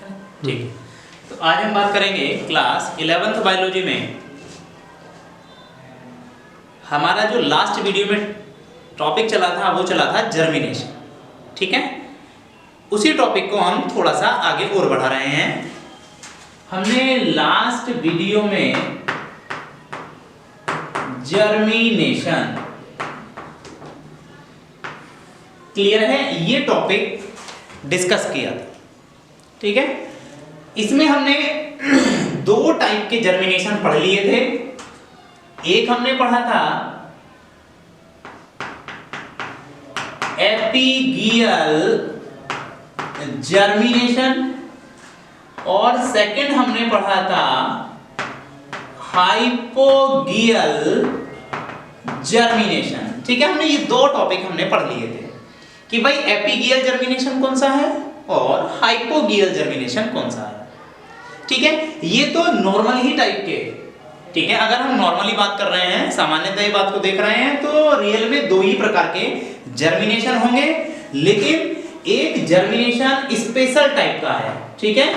ठीक है, तो आज हम बात करेंगे क्लास 11th बायोलॉजी में। हमारा जो लास्ट वीडियो में टॉपिक चला था वो चला था जर्मिनेशन, ठीक है। उसी टॉपिक को हम थोड़ा सा आगे और बढ़ा रहे हैं। हमने लास्ट वीडियो में जर्मिनेशन, क्लियर है, ये टॉपिक डिस्कस किया था, ठीक है। इसमें हमने दो टाइप के जर्मिनेशन पढ़ लिए थे। एक हमने पढ़ा था एपिगियल जर्मिनेशन और सेकंड हमने पढ़ा था हाइपोगियल जर्मिनेशन, ठीक है। हमने ये दो टॉपिक हमने पढ़ लिए थे कि भाई एपिगियल जर्मिनेशन कौन सा है और हाइपोगियल जर्मिनेशन कौन सा है, ठीक है। ये तो नॉर्मल ही टाइप के, ठीक है। अगर हम नॉर्मली बात कर रहे हैं, सामान्यतः ये बात को देख रहे हैं, तो रियल में दो ही प्रकार के जर्मिनेशन होंगे, लेकिन एक जर्मिनेशन स्पेशल टाइप का है, ठीक है।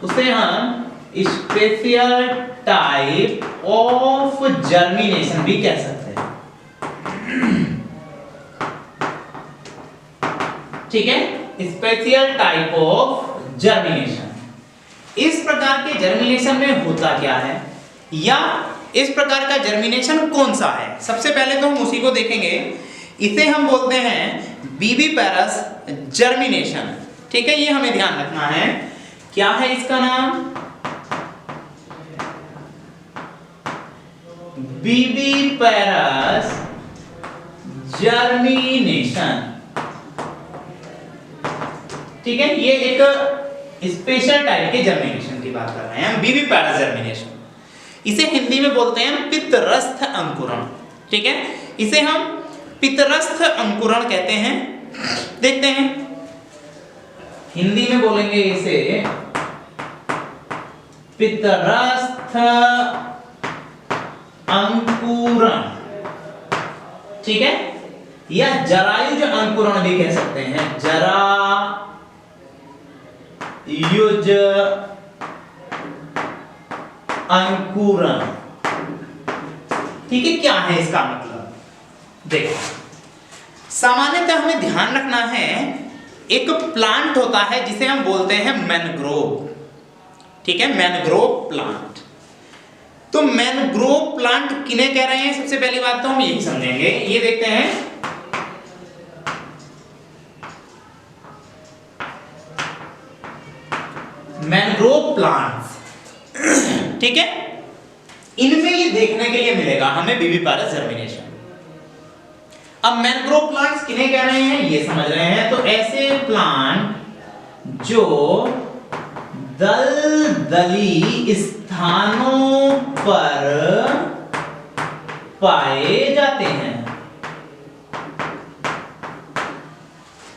उसे हम स्पेशल टाइप ऑफ जर्मिनेशन भी कह सकते हैं, ठीक है। स्पेशल टाइप ऑफ जर्मिनेशन, इस प्रकार के जर्मिनेशन में होता क्या है या इस प्रकार का जर्मिनेशन कौन सा है, सबसे पहले तो हम उसी को देखेंगे। इसे हम बोलते हैं बीबीपेरस जर्मिनेशन, ठीक है। ये हमें ध्यान रखना है, क्या है इसका नाम, बीबीपेरस जर्मिनेशन, ठीक है। ये एक स्पेशल टाइप के जर्मिनेशन की बात कर रहे हैं हम, बीबीपेरस जर्मिनेशन। इसे हिंदी में बोलते हैं पितरस्थ अंकुरण, ठीक है। इसे हम पितरस्थ अंकुरण कहते हैं। देखते हैं, हिंदी में बोलेंगे इसे पितरस्थ अंकुरण, ठीक है, या जरायुज अंकुरण भी कह सकते हैं, जरायुज अंकुरण, ठीक है। क्या है इसका मतलब, देखो, सामान्यतः हमें ध्यान रखना है, एक प्लांट होता है जिसे हम बोलते हैं मैनग्रोव, ठीक है, मैनग्रोव प्लांट। तो मैनग्रोव प्लांट किन्हें कह रहे हैं, सबसे पहली बात तो हम यही समझेंगे। ये देखते हैं, मैनग्रोव प्लांट्स, ठीक है, इनमें ये देखने के लिए मिलेगा हमें बीबीपेरस जर्मिनेशन। अब मैनग्रोव प्लांट्स किन्हें कह रहे हैं ये समझ रहे हैं, तो ऐसे प्लांट जो दलदली स्थानों पर पाए जाते हैं,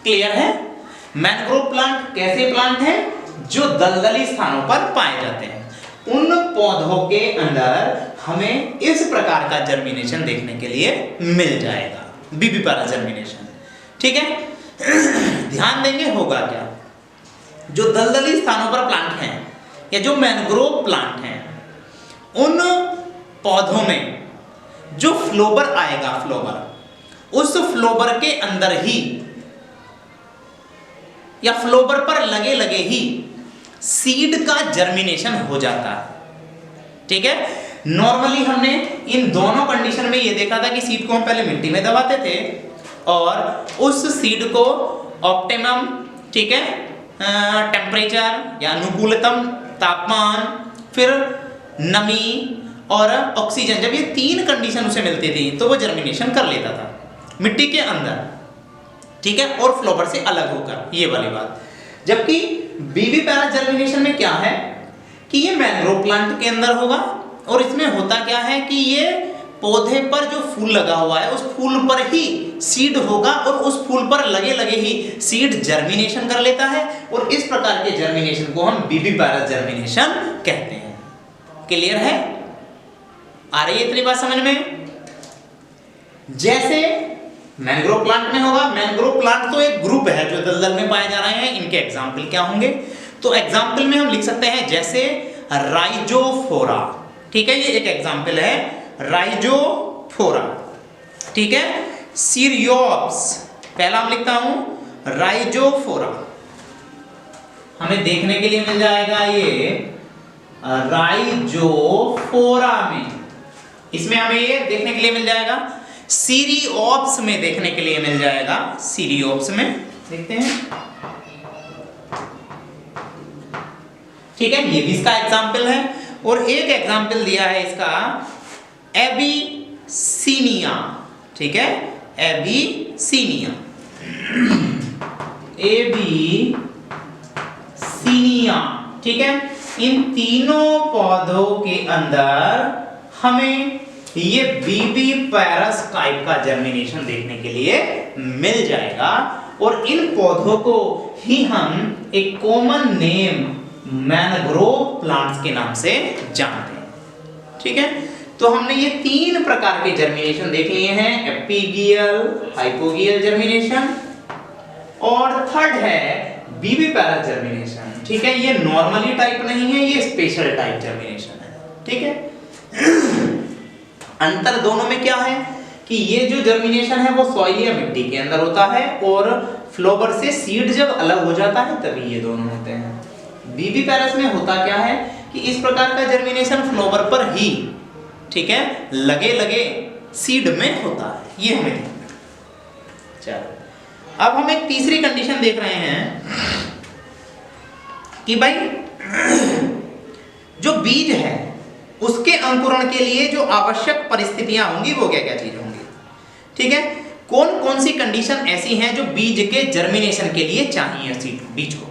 क्लियर है। मैनग्रोव प्लांट कैसे प्लांट हैं, जो दलदली स्थानों पर पाए जाते हैं। उन पौधों के अंदर हमें इस प्रकार का जर्मिनेशन देखने के लिए मिल जाएगा, बीबीपेरस जर्मिनेशन, ठीक है। ध्यान देंगे होगा क्या, जो दलदली स्थानों पर प्लांट हैं या जो मैनग्रोव प्लांट हैं, उन पौधों में जो फ्लोबर आएगा, फ्लोबर, उस फ्लोबर के अंदर ही या फ्लोबर पर लगे लगे ही सीड का जर्मिनेशन हो जाता है, ठीक है। नॉर्मली हमने इन दोनों कंडीशन में ये देखा था कि सीड को हम पहले मिट्टी में दबाते थे और उस सीड को ऑप्टिमम, ठीक है, टेम्परेचर या अनुकूलतम तापमान, फिर नमी और ऑक्सीजन, जब ये तीन कंडीशन उसे मिलती थी तो वो जर्मिनेशन कर लेता था मिट्टी के अंदर, ठीक है, और फ्लोबर से अलग होकर, ये वाली बात। जबकि बीबीपेरस जर्मिनेशन में क्या है कि ये मैनग्रोव प्लांट के अंदर होगा और इसमें होता क्या है कि ये पौधे पर जो फूल लगा हुआ है उस फूल पर ही सीड होगा और उस फूल पर लगे लगे ही सीड जर्मिनेशन कर लेता है, और इस प्रकार के जर्मिनेशन को हम बीबीपेरस जर्मिनेशन कहते हैं। क्लियर है, आ रही है इतनी बात समझ में। जैसे मैनग्रोव प्लांट में होगा, मैनग्रोव प्लांट तो एक ग्रुप है जो दलदल में पाए जा रहे हैं, इनके एग्जाम्पल क्या होंगे, तो एग्जाम्पल में हम लिख सकते हैं जैसे राइजोफोरा, ठीक है, ये एक एग्जाम्पल है राइजोफोरा, ठीक है। सीरियोप्स, पहला हम लिखता हूं राइजोफोरा, हमें देखने के लिए मिल जाएगा ये राइजोफोरा में, इसमें हमें ये देखने के लिए मिल जाएगा। सीरियोप्स में देखने के लिए मिल जाएगा, सीरियोप्स में देखते हैं, ठीक है, ये भी इसका एग्जाम्पल है। और एक एग्जाम्पल दिया है इसका एबीसीनिया, ठीक है, एबीसीनिया, एबीसीनिया, ठीक है। इन तीनों पौधों के अंदर हमें ये बीबीपेरस टाइप का जर्मिनेशन देखने के लिए मिल जाएगा, और इन पौधों को ही हम एक कॉमन नेम मैनग्रोव प्लांट्स के नाम से जानते हैं, ठीक है। तो हमने ये 3 प्रकार के जर्मिनेशन देख लिए हैं, एपिगियल, हाइपोगियल जर्मिनेशन, और थर्ड है बीबीपेरस जर्मिनेशन, ठीक है। ये नॉर्मली टाइप नहीं है, ये स्पेशल टाइप जर्मिनेशन है, ठीक है। अंतर दोनों में क्या है कि ये जो जर्मिनेशन है वो सॉइल या मिट्टी के अंदर होता है, और फ्लोवर से सीड जब अलग हो जाता है तभी ये दोनों होते हैं। बीबीपेरस में होता क्या है कि इस प्रकार का जर्मिनेशन फ्लोवर पर ही, ठीक है, लगे लगे सीड में होता है, ये हमें ध्यान रखना। चलो अब हम एक तीसरी कंडीशन देख रहे हैं कि भाई जो बीज है उसके अंकुरण के लिए जो आवश्यक परिस्थितियां होंगी वो क्या क्या चीज होंगी, ठीक है। कौन कौन सी कंडीशन ऐसी हैं जो बीज के जर्मिनेशन के लिए चाहिए सीड बीज को,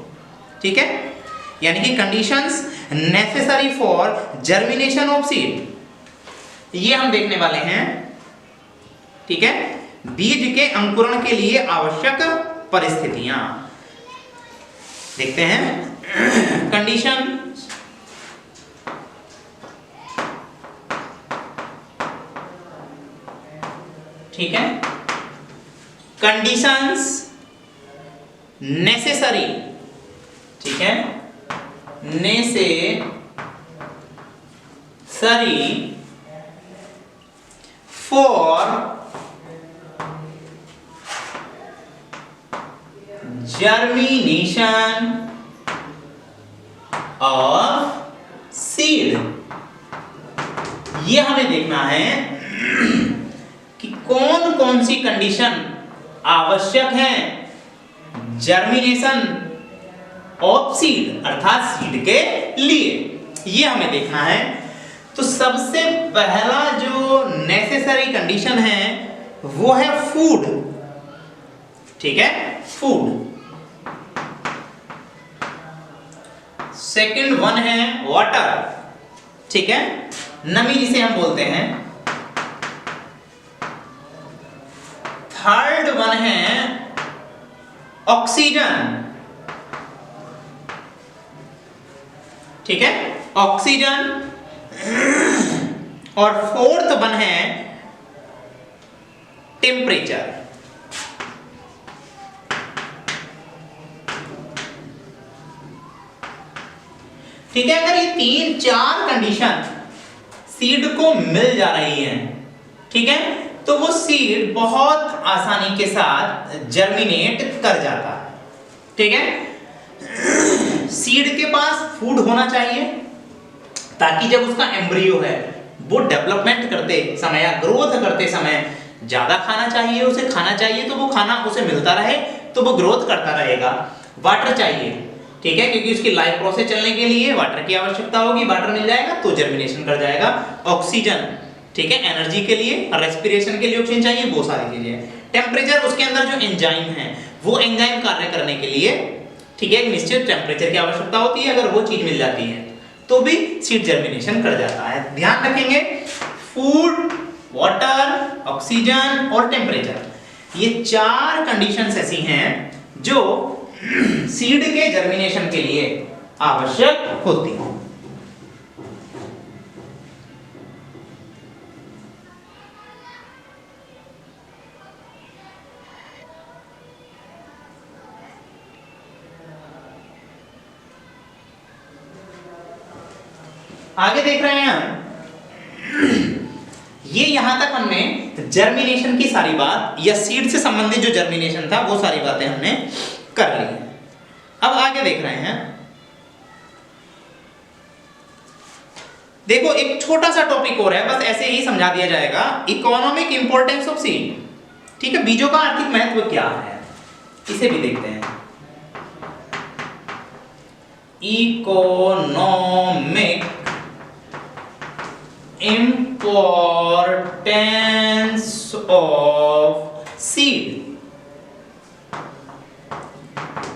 ठीक है, यानी कि conditions necessary for germination of seed, ये हम देखने वाले हैं, ठीक है। बीज के अंकुरण के लिए आवश्यक परिस्थितियां देखते हैं। कंडीशन, ठीक है, कंडीशंस नेसेसरी, ठीक है, necessary for germination of seed, ये हमें देखना है कि कौन कौन सी कंडीशन आवश्यक है जर्मिनेशन ऑफ सीड अर्थात सीड के लिए, ये हमें देखना है। तो सबसे पहला जो नेसेसरी कंडीशन है वो है फूड, ठीक है, फूड। सेकंड वन है वाटर, ठीक है, नमी जिसे हम बोलते हैं। थर्ड वन है ऑक्सीजन, ठीक है, ऑक्सीजन। और फोर्थ वन है टेम्परेचर, ठीक है। अगर ये 3-4 कंडीशन सीड को मिल जा रही है, ठीक है, तो वो सीड बहुत आसानी के साथ जर्मिनेट कर जाता है, ठीक है। सीड के पास फूड होना चाहिए ताकि जब उसका एम्ब्रियो है वो डेवलपमेंट करते समय या ग्रोथ करते समय ज्यादा खाना चाहिए, उसे खाना चाहिए, तो वो खाना उसे मिलता रहे तो वो ग्रोथ करता रहेगा। वाटर चाहिए, ठीक है, क्योंकि उसकी लाइफ प्रोसेस चलने के लिए वाटर की आवश्यकता होगी, वाटर मिल जाएगा तो जर्मिनेशन कर जाएगा। ऑक्सीजन, ठीक है, एनर्जी के लिए और रेस्पिरेशन के लिए ऑक्सीजन चाहिए, वो सारी चीजें। टेम्परेचर, उसके अंदर जो एंजाइम है वो एंजाइम कार्य करने के लिए, ठीक है, एक निश्चित टेम्परेचर की आवश्यकता होती है। अगर वो चीज मिल जाती है तो भी सीड जर्मिनेशन कर जाता है। ध्यान रखेंगे, फूड, वाटर, ऑक्सीजन और टेम्परेचर, ये 4 कंडीशंस ऐसी हैं जो सीड के जर्मिनेशन के लिए आवश्यक होती है। आगे देख रहे हैं हम, ये यहां तक हमने जर्मिनेशन की सारी बात या सीड से संबंधित जो जर्मिनेशन था वो सारी बातें हमने कर ली। अब आगे देख रहे हैं, देखो एक छोटा सा टॉपिक और है, बस ऐसे ही समझा दिया जाएगा, इकोनॉमिक इंपॉर्टेंस ऑफ सीड। ठीक है, बीजों का आर्थिक महत्व क्या है, इसे भी देखते हैं। Economic importance of seed,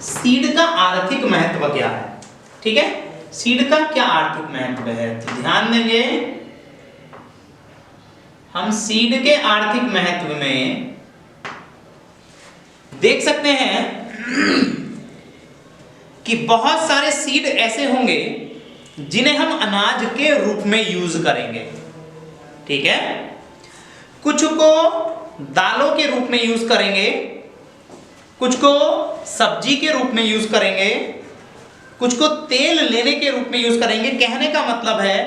seed का आर्थिक महत्व क्या है। ठीक है, सीड का क्या आर्थिक महत्व है, तो ध्यान देंगे हम सीड के आर्थिक महत्व में देख सकते हैं कि बहुत सारे सीड ऐसे होंगे जिन्हें हम अनाज के रूप में यूज करेंगे। ठीक है, कुछ को दालों के रूप में यूज करेंगे, कुछ को सब्जी के रूप में यूज करेंगे, कुछ को तेल लेने के रूप में यूज करेंगे। कहने का मतलब है